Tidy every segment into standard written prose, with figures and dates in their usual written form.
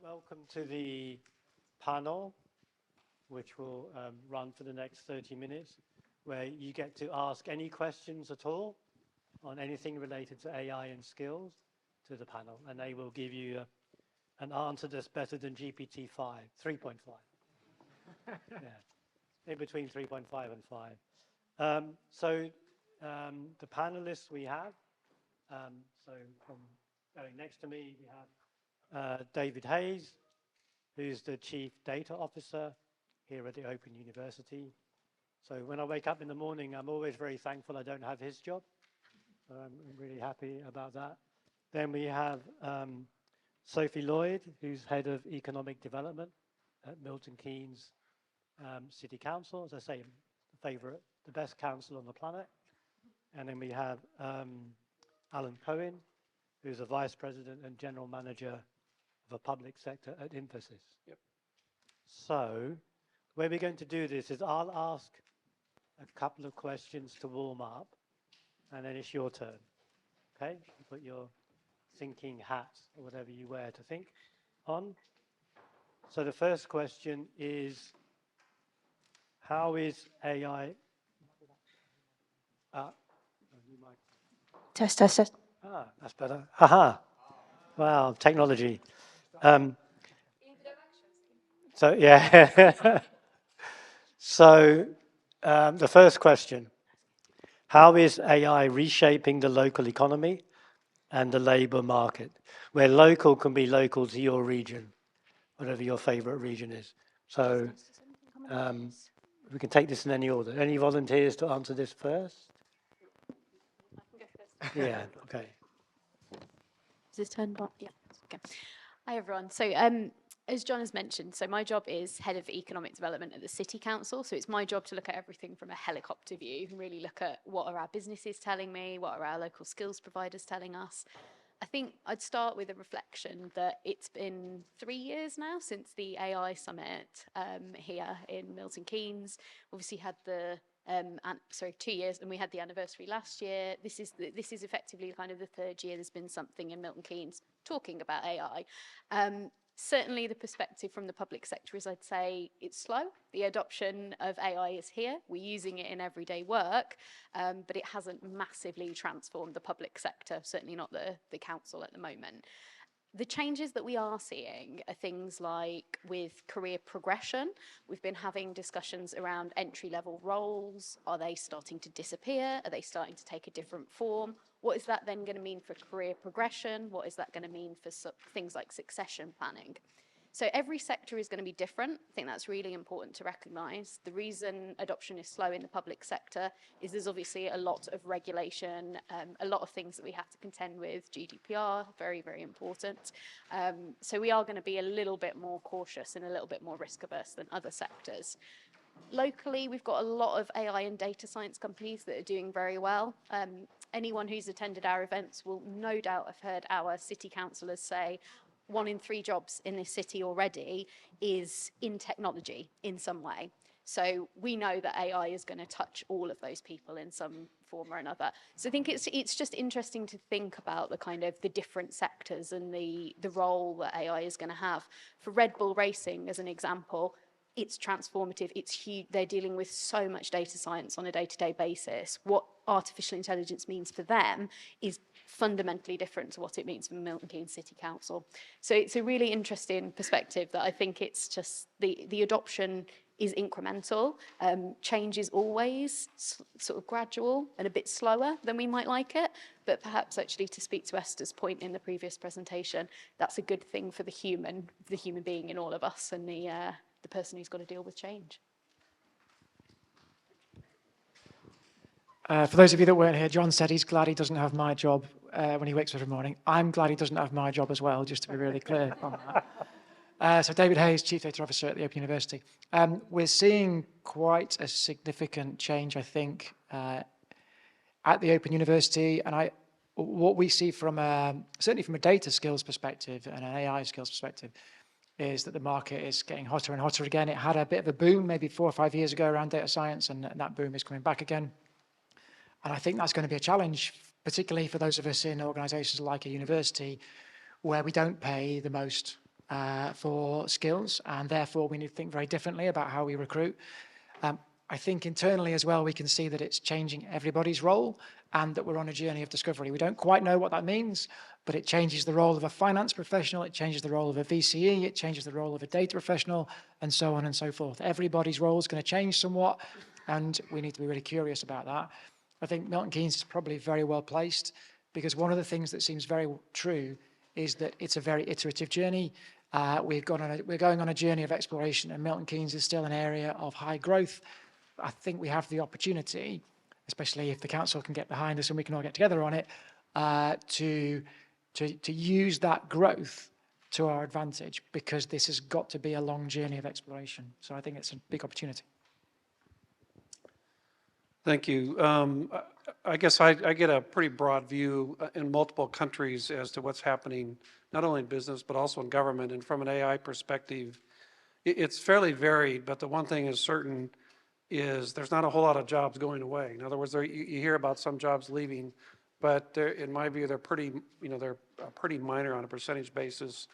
Welcome to the panel, which will run for the next 30 minutes, where you get to ask any questions at all on anything related to AI and skills to the panel, and they will give you an answer that's better than GPT-5, 3.5. Yeah, in between 3.5 and 5. The panelists we have, so from going next to me, we have David Hayes, who's the Chief Data Officer here at the Open University. So when I wake up in the morning, I'm always very thankful I don't have his job. So I'm really happy about that. Then we have Sophie Lloyd, who's Head of Economic Development at Milton Keynes City Council. As I say, the best council on the planet. And then we have Alan Koehn, who's the Vice President and General Manager of a public sector at Infosys. Yep. So, the way we're going to do this is I'll ask a couple of questions to warm up, and then it's your turn. Okay? You put your thinking hat or whatever you wear to think on. So the first question is, how is AI... Test. Ah, that's better. Aha. Wow, technology. So, yeah. So, the first question, how is AI reshaping the local economy and the labor market? Where local can be local to your region, whatever your favorite region is. So, we can take this in any order. Any volunteers to answer this first? Yeah, okay. Is this turned on? Yeah. Okay. Hi, everyone. So as John has mentioned, so my job is Head of Economic Development at the City Council. So it's my job to look at everything from a helicopter view and really look at what are our businesses telling me, what are our local skills providers telling us. I think I'd start with a reflection that it's been 3 years now since the AI summit here in Milton Keynes. Obviously had the 2 years, and we had the anniversary last year. This is effectively kind of the third year there's been something in Milton Keynes talking about AI. Certainly the perspective from the public sector is, I'd say, it's slow. The adoption of AI is here. We're using it in everyday work, but it hasn't massively transformed the public sector, certainly not the council at the moment. The changes that we are seeing are things like with career progression. We've been having discussions around entry-level roles. Are they starting to disappear? Are they starting to take a different form? What is that then going to mean for career progression? What is that going to mean for things like succession planning? So every sector is going to be different. I think that's really important to recognise. The reason adoption is slow in the public sector is there's obviously a lot of regulation, a lot of things that we have to contend with. GDPR, very, very important. So we are going to be a little bit more cautious and a little bit more risk averse than other sectors. Locally, we've got a lot of AI and data science companies that are doing very well. Anyone who's attended our events will no doubt have heard our city councillors say 1 in 3 jobs in this city already is in technology in some way. So we know that AI is going to touch all of those people in some form or another. So I think it's just interesting to think about the kind of the different sectors and the role that AI is going to have. For Red Bull Racing, as an example, it's transformative, it's huge. They're dealing with so much data science on a day-to-day basis. What artificial intelligence means for them is fundamentally different to what it means for Milton Keynes City Council. So it's a really interesting perspective that I think it's just the adoption is incremental. Change is always sort of gradual and a bit slower than we might like it. But perhaps actually, to speak to Esther's point in the previous presentation, that's a good thing for the human being in all of us and the person who's got to deal with change. For those of you that weren't here, John said he's glad he doesn't have my job when he wakes up every morning. I'm glad he doesn't have my job as well, just to be really clear on that. So David Hayes, Chief Data Officer at the Open University. We're seeing quite a significant change, I think, at the Open University. And what we see from certainly from a data skills perspective and an AI skills perspective is that the market is getting hotter and hotter again. It had a bit of a boom maybe 4 or 5 years ago around data science, and that boom is coming back again. And I think that's going to be a challenge, particularly for those of us in organisations like a university where we don't pay the most for skills, and therefore we need to think very differently about how we recruit. I think internally as well, we can see that it's changing everybody's role and that we're on a journey of discovery. We don't quite know what that means, but it changes the role of a finance professional, it changes the role of a VCE, it changes the role of a data professional, and so on and so forth. Everybody's role is going to change somewhat, and we need to be really curious about that. I think Milton Keynes is probably very well placed, because one of the things that seems very true is that it's a very iterative journey. We're going on a journey of exploration, and Milton Keynes is still an area of high growth. I think we have the opportunity, especially if the council can get behind us and we can all get together on it, to use that growth to our advantage, because this has got to be a long journey of exploration. So I think it's a big opportunity. Thank you. I guess I get a pretty broad view in multiple countries as to what's happening, not only in business, but also in government. And from an AI perspective, it's fairly varied, but the one thing is certain is there's not a whole lot of jobs going away. In other words, you hear about some jobs leaving, but in my view, they're pretty minor on a percentage basis.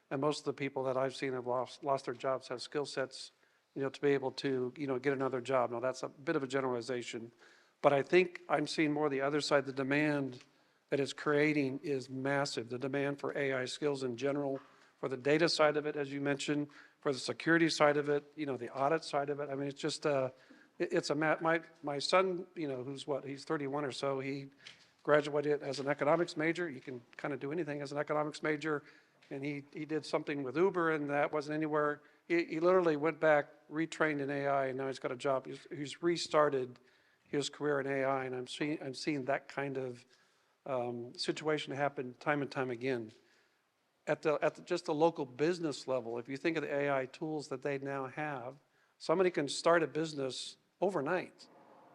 And most of the people that I've seen have lost their jobs have skill sets, to be able to, get another job. Now, that's a bit of a generalization, but I think I'm seeing more the other side. The demand that it's creating is massive. The demand for AI skills in general, for the data side of it, as you mentioned, for the security side of it, the audit side of it. I mean, it's just my son, he's 31 or so. He graduated as an economics major. You can kind of do anything as an economics major. And he did something with Uber, and that wasn't anywhere. He literally went back, retrained in AI, and now he's got a job. He's restarted his career in AI, and I'm seeing that kind of situation happen time and time again. At just the local business level, if you think of the AI tools that they now have, somebody can start a business overnight,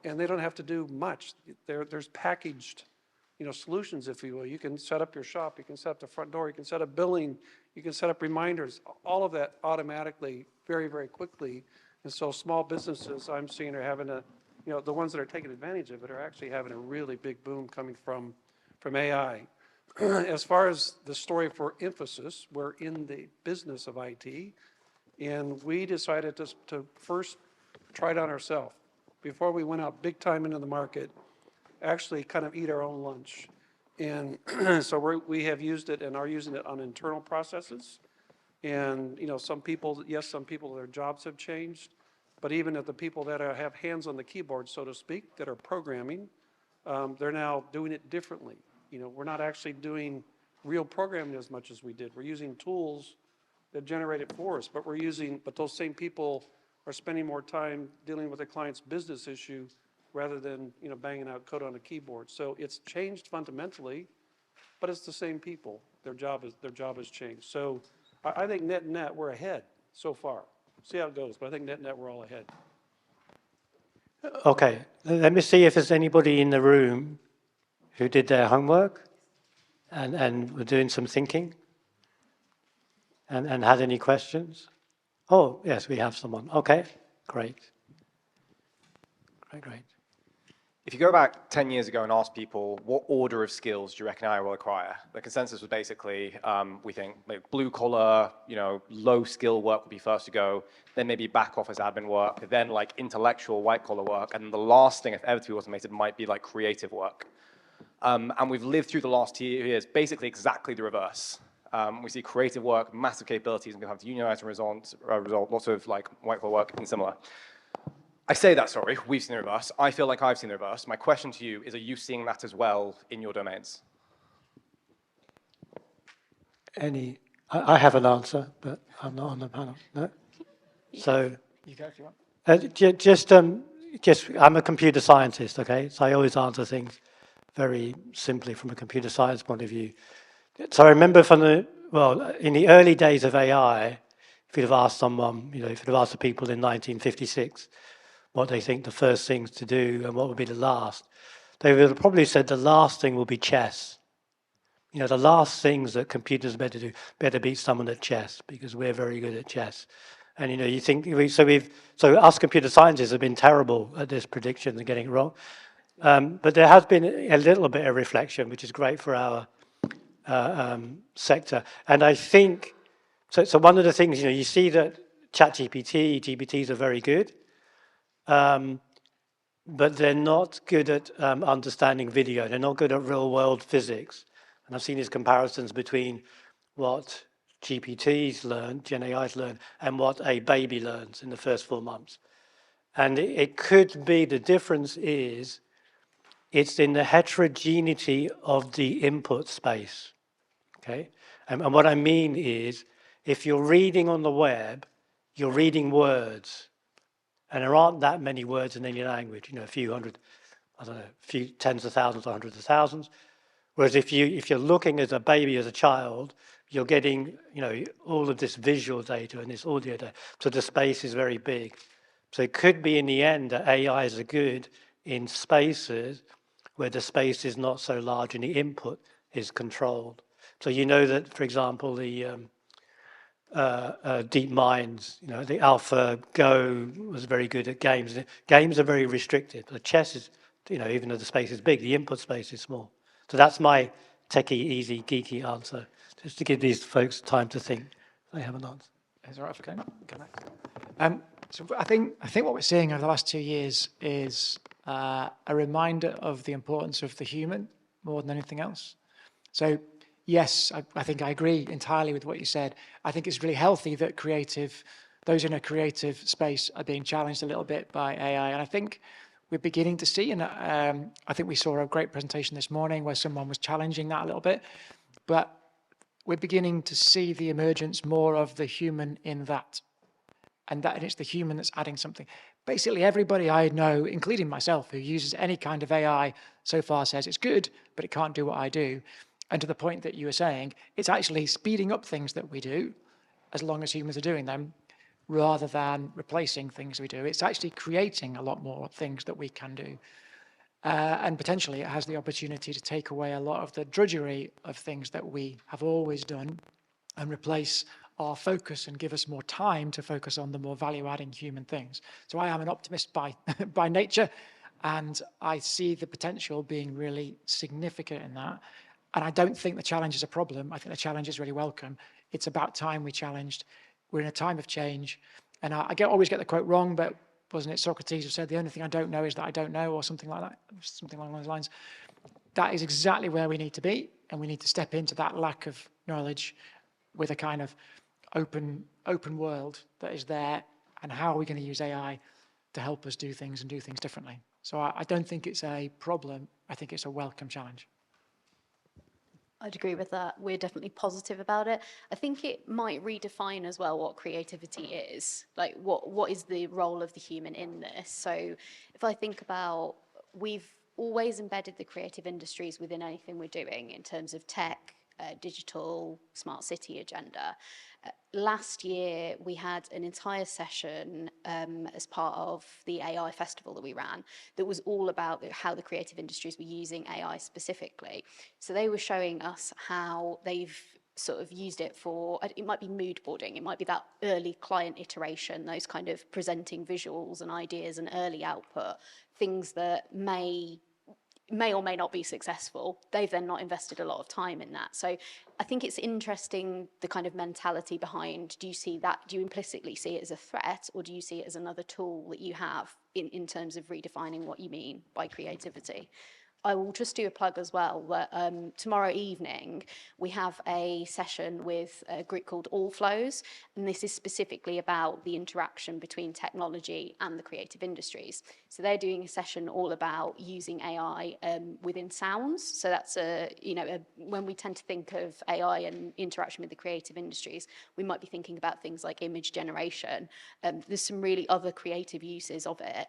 and they don't have to do much. There's packaged, solutions, if you will. You can set up your shop, you can set up the front door, you can set up billing, you can set up reminders, all of that automatically, very, very quickly. And so small businesses I'm seeing are having the ones that are taking advantage of it are actually having a really big boom coming from AI. As far as the story for Infosys, we're in the business of IT, and we decided to first try it on ourselves before we went out big time into the market, actually kind of eat our own lunch. And so we have used it and are using it on internal processes. And, some people, their jobs have changed, but even at the people that have hands on the keyboard, so to speak, that are programming, they're now doing it differently. We're not actually doing real programming as much as we did. We're using tools that generate it for us, but those same people are spending more time dealing with a client's business issue rather than, banging out code on a keyboard. So it's changed fundamentally, but it's the same people. Their job has changed. So I think net, we're ahead so far. See how it goes, but I think net, we're all ahead. Okay, let me see if there's anybody in the room who did their homework and were doing some thinking and had any questions. Oh, yes, we have someone. Okay, great. Great. If you go back 10 years ago and ask people, what order of skills do you reckon I will acquire? The consensus was basically, we think like blue collar, low skill work would be first to go, then maybe back office admin work, then like intellectual white collar work, and the last thing, if ever to be automated, might be like creative work. And we've lived through the last 2 years basically exactly the reverse. We see creative work, massive capabilities, and we have to unionize and resolve lots of like white collar work and similar. I say that, sorry, we've seen the reverse. I feel like I've seen the reverse. My question to you is, are you seeing that as well in your domains? I have an answer, but I'm not on the panel. No? So, You go if you want. just, I'm a computer scientist, okay? So I always answer things very simply from a computer science point of view. So I remember in the early days of AI, if you'd have asked someone, if you'd have asked the people in 1956 what they think the first things to do and what would be the last, they would have probably said the last thing will be chess. The last things that computers better beat someone at chess, because we're very good at chess. And you think so us computer scientists have been terrible at this prediction and getting it wrong. But there has been a little bit of reflection, which is great for our sector. And I think So one of the things, you see that ChatGPT, GPTs are very good, but they're not good at understanding video. They're not good at real world physics. And I've seen these comparisons between what GPTs learn, Gen AIs learn, and what a baby learns in the first 4 months. And it could be the difference is it's in the heterogeneity of the input space, okay? And what I mean is, if you're reading on the web, you're reading words, and there aren't that many words in any language, a few hundred, I don't know, a few tens of thousands or hundreds of thousands. Whereas if you're looking as a baby, as a child, you're getting, all of this visual data and this audio data. So the space is very big. So it could be in the end that AIs are good in spaces where the space is not so large and the input is controlled. So you know that, for example, the deep minds, the AlphaGo was very good at games. Games are very restricted. The chess is, even though the space is big, the input space is small. So that's my techie, easy, geeky answer, just to give these folks time to think. They have an answer. Is that right for Koehn? So I think what we're seeing over the last 2 years is a reminder of the importance of the human more than anything else. So yes, I think I agree entirely with what you said. I think it's really healthy that those in a creative space are being challenged a little bit by AI. And I think we're beginning to see, and I think we saw a great presentation this morning where someone was challenging that a little bit, but we're beginning to see the emergence more of the human in that. And it's the human that's adding something. Basically, everybody I know, including myself, who uses any kind of AI so far says it's good, but it can't do what I do. And to the point that you were saying, it's actually speeding up things that we do, as long as humans are doing them, rather than replacing things we do. It's actually creating a lot more things that we can do. And potentially it has the opportunity to take away a lot of the drudgery of things that we have always done and replace our focus and give us more time to focus on the more value-adding human things. So I am an optimist by nature, and I see the potential being really significant in that. And I don't think the challenge is a problem. I think the challenge is really welcome. It's about time we challenged. We're in a time of change. And I always get the quote wrong, but wasn't it Socrates who said, the only thing I don't know is that I don't know, or something like that, something along those lines. That is exactly where we need to be. And we need to step into that lack of knowledge with a kind of open world that is there. And how are we going to use AI to help us do things and do things differently? So I don't think it's a problem. I think it's a welcome challenge. I'd agree with that. We're definitely positive about it. I think it might redefine as well what creativity is. Like what is the role of the human in this? So if I think about, we've always embedded the creative industries within anything we're doing in terms of tech, digital, smart city agenda. Last year, we had an entire session as part of the AI festival that we ran that was all about how the creative industries were using AI specifically. So they were showing us how they've sort of used it for, it might be mood boarding, it might be that early client iteration, those kind of presenting visuals and ideas and early output, things that may or may not be successful. They've then not invested a lot of time in that. So I think it's interesting, the kind of mentality behind, do you implicitly see it as a threat, or do you see it as another tool that you have in terms of redefining what you mean by creativity? I will just do a plug as well, that tomorrow evening we have a session with a group called All Flows, and this is specifically about the interaction between technology and the creative industries. So they're doing a session all about using AI within sounds. So that's when we tend to think of AI and interaction with the creative industries, we might be thinking about things like image generation. There's some really other creative uses of it.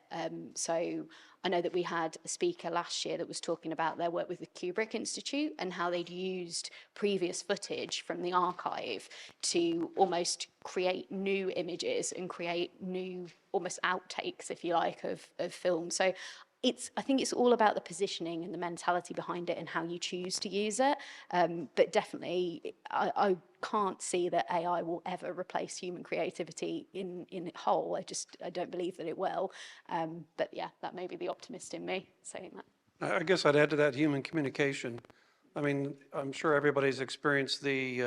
So I know that we had a speaker last year that was talking about their work with the Kubrick Institute and how they'd used previous footage from the archive to almost create new images and create new almost outtakes, if you like, of film. So I think it's all about the positioning and the mentality behind it and how you choose to use it. But definitely, I can't see that AI will ever replace human creativity in whole. I don't believe that it will. But yeah, that may be the optimist in me saying that. I guess I'd add to that human communication. I mean, I'm sure everybody's experienced the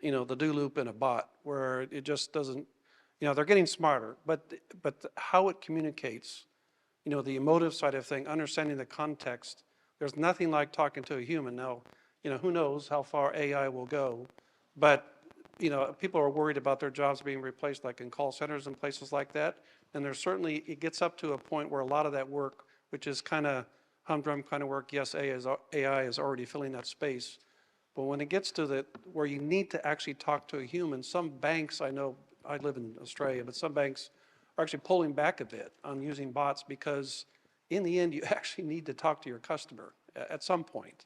the do loop in a bot where it just doesn't, they're getting smarter, but how it communicates, the emotive side of thing, understanding the context, there's nothing like talking to a human. Now, who knows how far AI will go, but, people are worried about their jobs being replaced, like in call centers and places like that. And there's certainly, it gets up to a point where a lot of that work, which is kind of humdrum kind of work, yes, AI is already filling that space. But when it gets to where you need to actually talk to a human, some banks, I know, I live in Australia, but some banks are actually pulling back a bit on using bots because in the end, you actually need to talk to your customer at some point.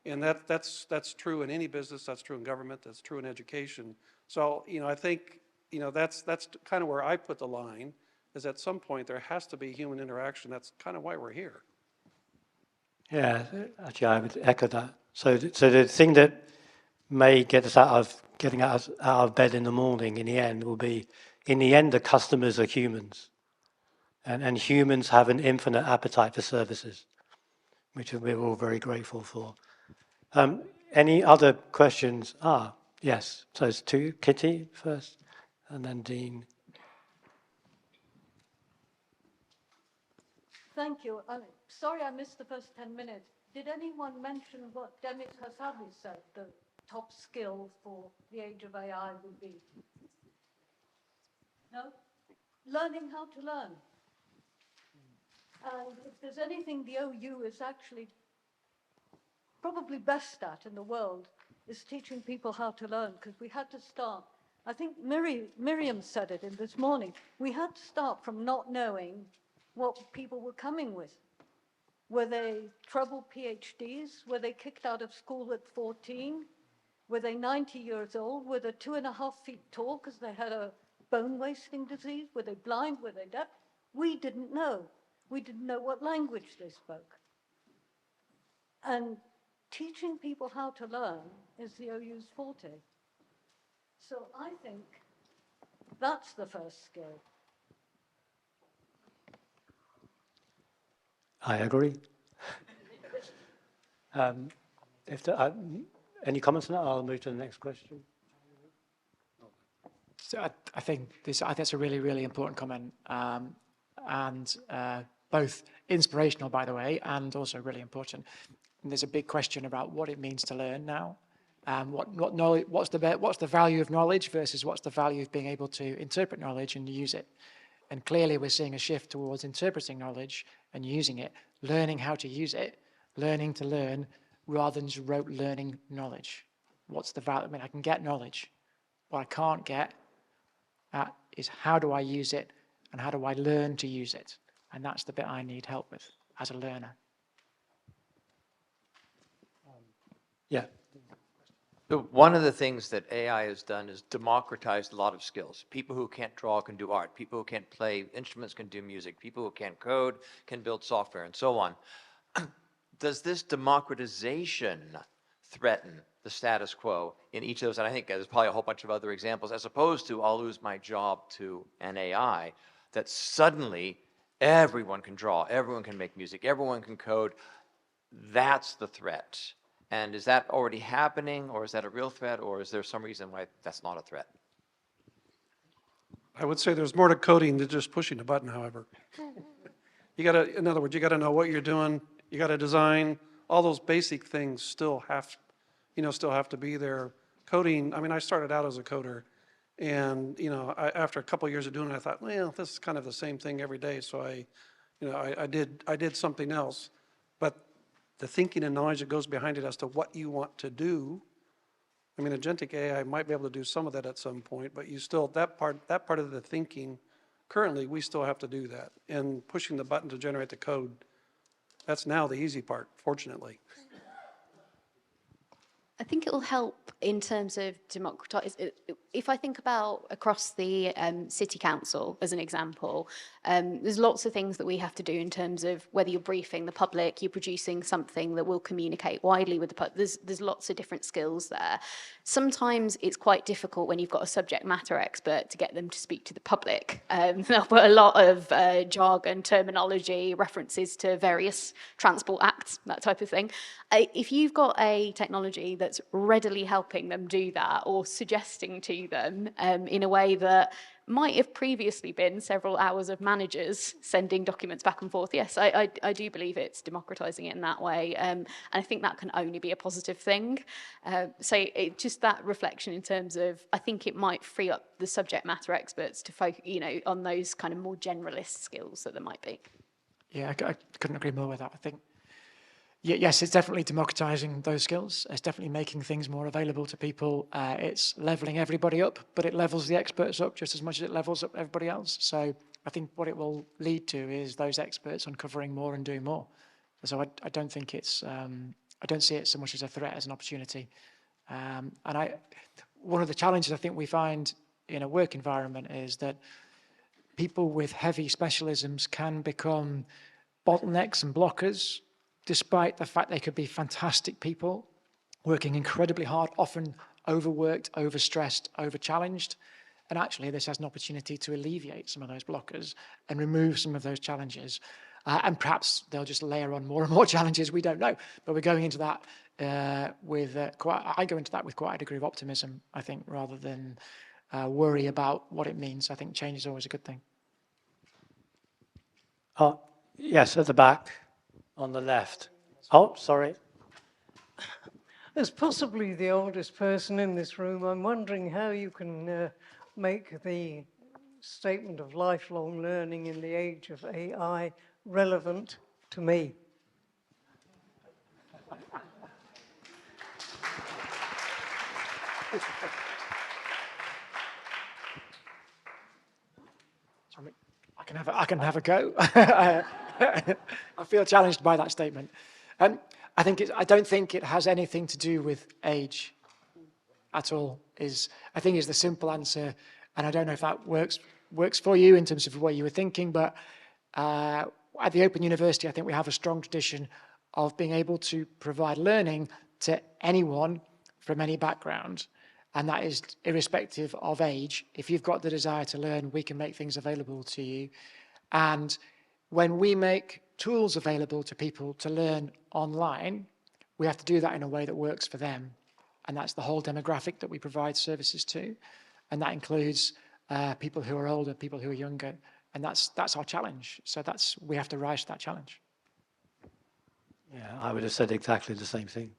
And that's true in any business, that's true in government, that's true in education. So, I think, that's kind of where I put the line, is at some point there has to be human interaction. That's kind of why we're here. Yeah, actually, I would echo that. So the thing that may get us getting us out of bed in the morning in the end will be, in the end, the customers are humans. And humans have an infinite appetite for services, which we're all very grateful for. Any other questions? Yes. So it's two. Kitty first, and then Dean. Thank you. Sorry I missed the first 10 minutes. Did anyone mention what Demis Hassabis said the top skill for the age of AI would be? No? Learning how to learn. And if there's anything the OU is actually probably best at in the world, is teaching people how to learn, because we had to start. I think Miriam said it in this morning. We had to start from not knowing what people were coming with. Were they troubled PhDs? Were they kicked out of school at 14? Were they 90 years old? Were they 2.5 feet tall because they had a bone wasting disease? Were they blind? Were they deaf? We didn't know. We didn't know what language they spoke. And teaching people how to learn is the OU's forte. So I think that's the first skill. I agree. If there are any comments on that, I'll move to the next question. So I think that's a really, really important comment, and both inspirational, by the way, and also really important. And there's a big question about what it means to learn now. What knowledge? What's the value of knowledge versus what's the value of being able to interpret knowledge and use it? And clearly, we're seeing a shift towards interpreting knowledge and using it, learning how to use it, learning to learn, rather than just rote learning knowledge. What's the value? I mean, I can get knowledge. What I can't get is how do I use it and how do I learn to use it? And that's the bit I need help with as a learner. Yeah. So one of the things that AI has done is democratized a lot of skills. People who can't draw can do art. People who can't play instruments can do music. People who can't code can build software and so on. Does this democratization threaten the status quo in each of those? And I think there's probably a whole bunch of other examples, as opposed to I'll lose my job to an AI, that suddenly everyone can draw, everyone can make music, everyone can code. That's the threat. And is that already happening, or is that a real threat, or is there some reason why that's not a threat? I would say there's more to coding than just pushing a button, however. In other words, you gotta know what you're doing, you gotta design, all those basic things still have to be there. Coding, I mean, I started out as a coder, and, after a couple of years of doing it, I thought, well, this is kind of the same thing every day, so I did something else. But the thinking and knowledge that goes behind it as to what you want to do. I mean, agentic AI might be able to do some of that at some point, but you still, that part of the thinking, currently, we still have to do that. And pushing the button to generate the code, that's now the easy part, fortunately. I think it will help in terms of democratize. If I think about across the city council as an example, there's lots of things that we have to do in terms of whether you're briefing the public, you're producing something that will communicate widely with the public. There's lots of different skills there. Sometimes it's quite difficult when you've got a subject matter expert to get them to speak to the public. They'll put a lot of jargon, terminology, references to various transport acts, that type of thing. If you've got a technology that's experts readily helping them do that or suggesting to them in a way that might have previously been several hours of managers sending documents back and forth. Yes, I do believe it's democratizing it in that way. And I think that can only be a positive thing. So just that reflection in terms of, I think it might free up the subject matter experts to focus, on those kind of more generalist skills that there might be. Yeah, I couldn't agree more with that. I think, yes, it's definitely democratizing those skills. It's definitely making things more available to people. It's leveling everybody up, but it levels the experts up just as much as it levels up everybody else. So I think what it will lead to is those experts uncovering more and doing more. So I don't think it's, I don't see it so much as a threat as an opportunity. And one of the challenges I think we find in a work environment is that people with heavy specialisms can become bottlenecks and blockers, despite the fact they could be fantastic people, working incredibly hard, often overworked, overstressed, overchallenged. And actually, this has an opportunity to alleviate some of those blockers and remove some of those challenges. And perhaps they'll just layer on more and more challenges, we don't know. But we're going into that I go into that with quite a degree of optimism, I think, rather than worry about what it means. I think change is always a good thing. Oh, yes, at the back, on the left. Oh, sorry. As possibly the oldest person in this room, I'm wondering how you can make the statement of lifelong learning in the age of AI relevant to me. I can have a go. I feel challenged by that statement. I don't think it has anything to do with age at all. I think is the simple answer, and I don't know if that works for you in terms of what you were thinking. But at the Open University, I think we have a strong tradition of being able to provide learning to anyone from any background. And that is irrespective of age. If you've got the desire to learn, we can make things available to you. And when we make tools available to people to learn online, we have to do that in a way that works for them. And that's the whole demographic that we provide services to. And that includes people who are older, people who are younger. And that's our challenge. So we have to rise to that challenge. Yeah, I would have said exactly the same thing.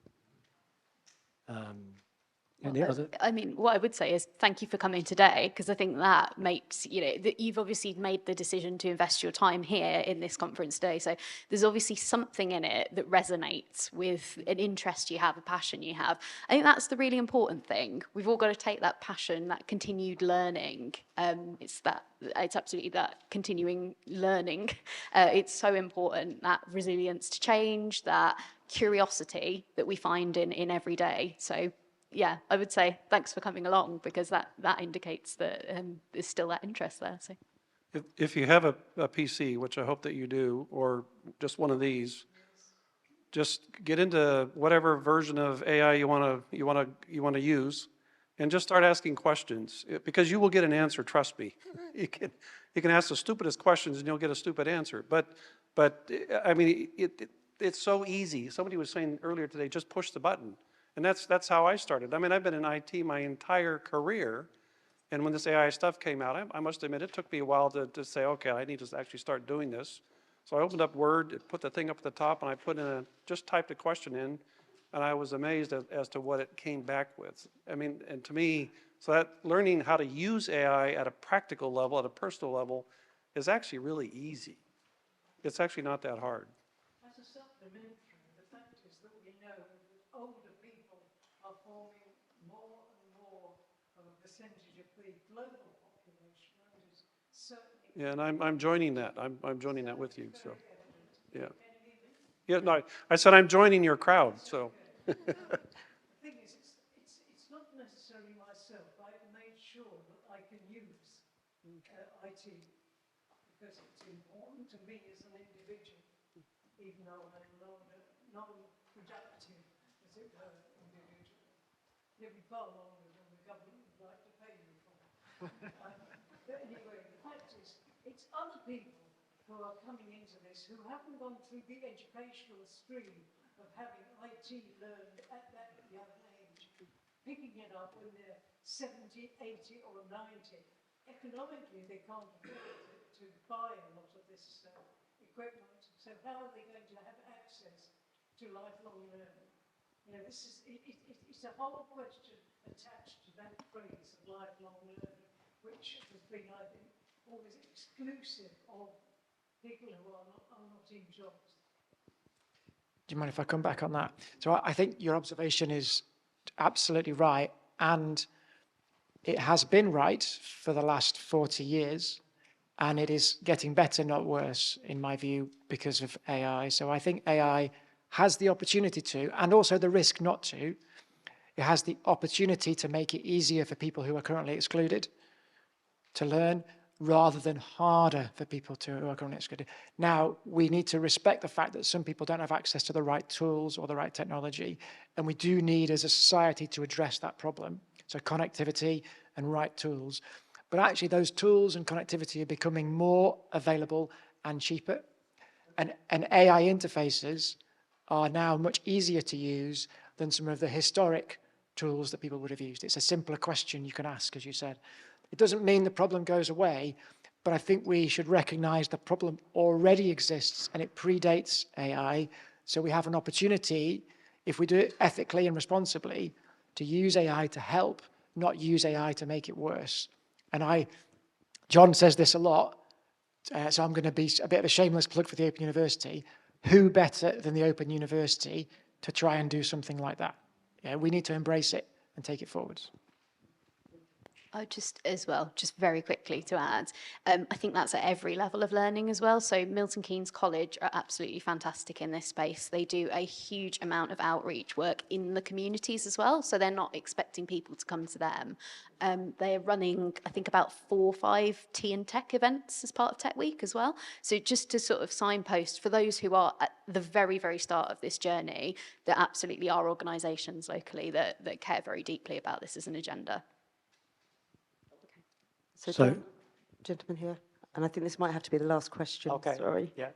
I mean, what I would say is thank you for coming today, because I think that makes, that you've obviously made the decision to invest your time here in this conference today. So there's obviously something in it that resonates with an interest you have, a passion you have. I think that's the really important thing. We've all got to take that passion, that continued learning. It's absolutely that continuing learning. It's so important, that resilience to change, that curiosity that we find in every day. So yeah, I would say thanks for coming along, because that indicates that there's still that interest there. So, if you have a PC, which I hope that you do, or just one of these, just get into whatever version of AI you want to use, and just start asking questions, because you will get an answer. Trust me. You can ask the stupidest questions and you'll get a stupid answer. But I mean, it's so easy. Somebody was saying earlier today, just push the button. And that's how I started. I mean, I've been in IT my entire career, and when this AI stuff came out, I must admit, it took me a while to say, okay, I need to actually start doing this. So I opened up Word, put the thing up at the top, and I just typed a question in, and I was amazed as to what it came back with. I mean, and to me, so that learning how to use AI at a practical level, at a personal level, is actually really easy. It's actually not that hard. As a supplementary, the fact is that we know that older people are forming more and more of a percentage of the global population. And is certainly Yeah, and I'm joining that. I'm joining that with you. So, yeah. Yeah, no, I said I'm joining your crowd. So. The thing is, it's not necessarily myself. I've made sure that I can use IT because it's important to me as an individual, even though I'm non-productive, as it were, individual. It'll be far longer than the government would like to pay me for. But anyway, the fact is, it's other people who are coming into this who haven't gone through the educational stream of having IT learned at that young age. picking it up when they're 70, 80 or 90. Economically, they can't afford to buy a lot of this equipment. So how are they going to have access to lifelong learning? You know, it's a whole question attached to that phrase of lifelong learning, which has been, I think, always exclusive of people who are not in jobs. Do you mind if I come back on that? So I think your observation is absolutely right, and it has been right for the last 40 years, and it is getting better, not worse, in my view, because of AI. So I think AI has the opportunity to, and also the risk not to. It has the opportunity to make it easier for people who are currently excluded to learn, rather than harder for people who are currently excluded. Now, we need to respect the fact that some people don't have access to the right tools or the right technology, and we do need, as a society, to address that problem. So connectivity and right tools. But actually, those tools and connectivity are becoming more available and cheaper. And AI interfaces are now much easier to use than some of the historic tools that people would have used. It's a simpler question you can ask, as you said. It doesn't mean the problem goes away, but I think we should recognize the problem already exists and it predates AI. So we have an opportunity, if we do it ethically and responsibly, to use AI to help, not use AI to make it worse. And John says this a lot, so I'm going to be a bit of a shameless plug for the Open University. Who better than the Open University to try and do something like that? Yeah, we need to embrace it and take it forwards. Just very quickly to add, I think that's at every level of learning as well. So Milton Keynes College are absolutely fantastic in this space. They do a huge amount of outreach work in the communities as well. So they're not expecting people to come to them. They're running, I think, about 4 or 5 tea and tech events as part of Tech Week as well. So just to sort of signpost for those who are at the very, very start of this journey, there absolutely are organisations locally that care very deeply about this as an agenda. So, gentleman here, and I think this might have to be the last question. Okay. Sorry. Yeah.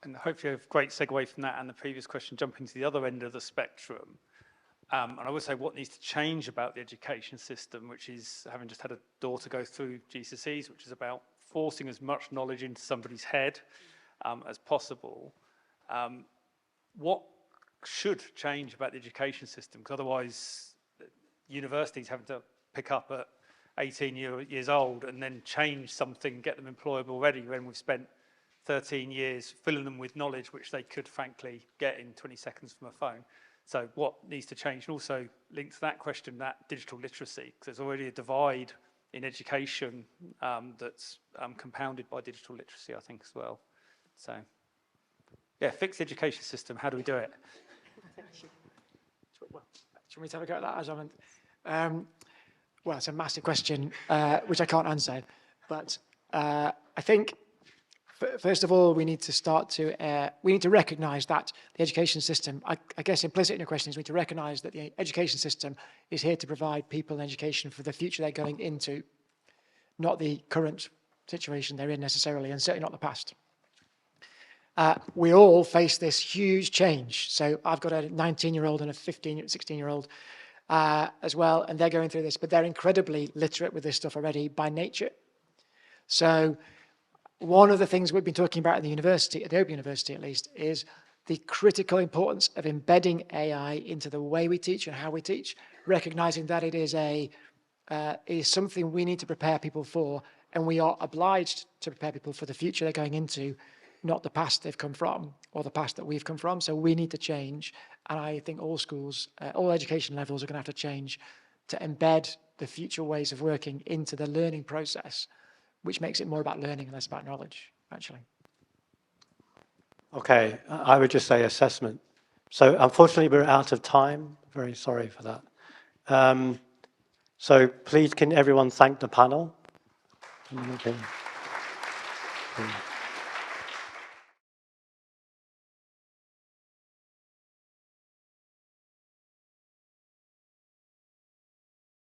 And hopefully a great segue from that and the previous question, jumping to the other end of the spectrum. And I would say what needs to change about the education system, which is, having just had a daughter go through GCSEs, which is about forcing as much knowledge into somebody's head as possible. What should change about the education system? Because otherwise, universities having to pick up at 18 years old and then change something, get them employable already, when we've spent 13 years filling them with knowledge which they could frankly get in 20 seconds from a phone. So what needs to change? And also linked to that question, that digital literacy, because there's already a divide in education that's compounded by digital literacy, I think, as well. So yeah, fix the education system. How do we do it? Well, should we have a go at that, as well, it's a massive question, which I can't answer. But I think, first of all, we need to recognise that the education system, I guess implicit in your question is we need to recognise that the education system is here to provide people an education for the future they're going into, not the current situation they're in necessarily, and certainly not the past. We all face this huge change. So I've got a 19-year-old and a 16-year-old as well, and they're going through this, but they're incredibly literate with this stuff already by nature. So one of the things we've been talking about at the university, at the Open University at least, is the critical importance of embedding AI into the way we teach and how we teach, recognizing that it is something we need to prepare people for, and we are obliged to prepare people for the future they're going into, not the past they've come from or the past that we've come from. So we need to change. And I think all schools, all education levels are going to have to change to embed the future ways of working into the learning process, which makes it more about learning and less about knowledge, actually. Okay, I would just say assessment. So unfortunately, we're out of time. Very sorry for that. So please, can everyone thank the panel? Okay.